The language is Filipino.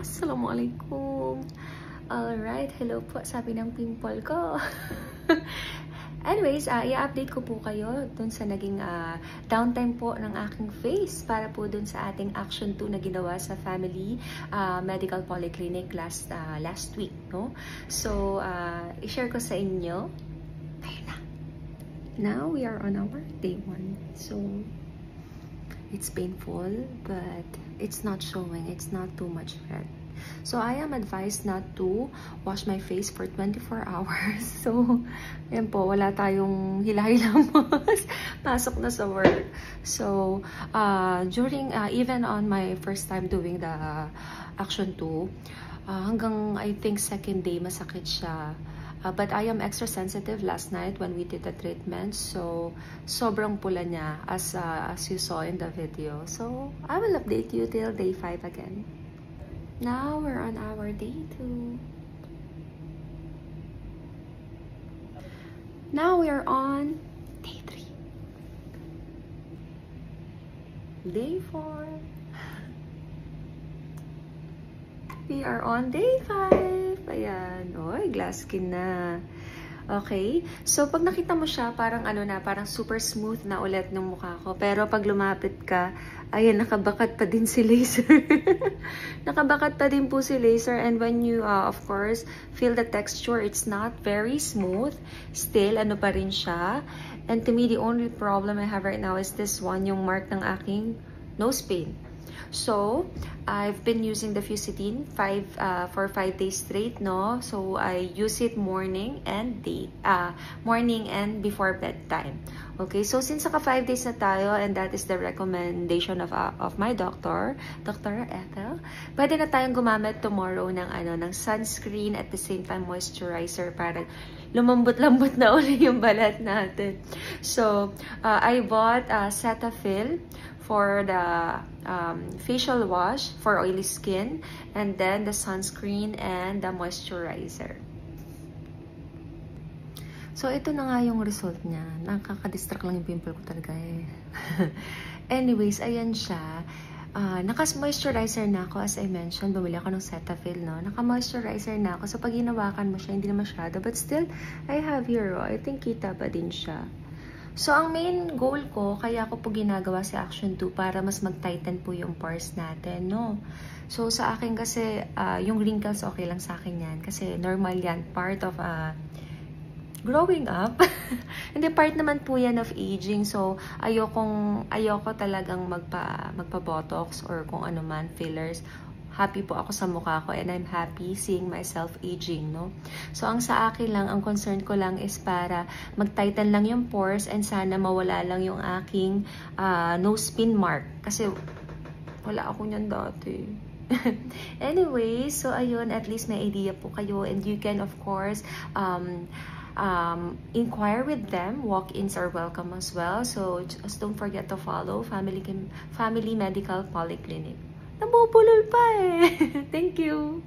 Assalamualaikum. Alright, hello po, sabi ng pimple ko. Anyways, i-update ko po kayo dun sa naging downtime po ng aking face para po dun sa ating Action 2 na ginawa sa Family Medical Polyclinic last week, no? So, i-share ko sa inyo. Ayun na. Now, we are on our day 1. So, it's painful, but it's not showing. It's not too much red. So, I am advised not to wash my face for 24 hours. So, ayan po, wala tayong hilay-lamos. Pasok na sa work. So, during, even on my first time doing the Action 2, hanggang, I think, second day, masakit siya. But I am extra sensitive last night when we did the treatment. So, sobrang pula niya as you saw in the video. So, I will update you till day 5 again. Now, we're on our day 2. Now, we are on day 3. Day 4. We are on day 5. Ayan. Oy, glass skin na. Okay. So, pag nakita mo siya, parang parang super smooth na ulit ng mukha ko. Pero pag lumapit ka, ayan, nakabakat pa din si laser. Nakabakat pa din po si laser. And when you, of course, feel the texture, it's not very smooth. Still, pa rin siya. And to me, the only problem I have right now is this one, yung mark ng aking nose pain. So, I've been using the Fucitine for 5 days straight, no? So, I use it morning and before bedtime. Okay, so since naka 5 days na tayo, and that is the recommendation of my doctor, Dr. Ethel, pwede na tayong gumamit tomorrow ng sunscreen at the same time moisturizer para lumambot-lambot na ulit yung balat natin. So, I bought Cetaphil for the facial wash for oily skin, and then the sunscreen and the moisturizer. So, ito na nga yung result niya. Nakaka-distract lang yung pimple ko talaga eh. Anyways, ayan siya. Naka-moisturizer na ako, as I mentioned. Bumili ako ng Cetaphil, no? Naka-moisturizer na ako. So, pag hinawakan mo siya, hindi na masyado. But still, I have here, I think kita pa din siya. So, ang main goal ko, kaya ko po ginagawa si Action 2 para mas mag-tighten po yung pores natin, no? So, sa akin kasi, yung wrinkles okay lang sa akin yan. Kasi normal yan, part of growing up. Hindi, part naman po yan of aging. So, ayoko talagang magpa-botox or kung ano man, fillers. Happy po ako sa mukha ko and I'm happy seeing myself aging, no? So, ang sa akin lang, ang concern ko lang is para mag-tighten lang yung pores and sana mawala lang yung aking nose pin mark. Kasi, wala ako niyan dati. Anyway, so ayun, at least may idea po kayo and you can, of course, inquire with them. Walk-ins are welcome as well. So, just don't forget to follow Family Medical Polyclinic. Nabubulol pa eh. Thank you.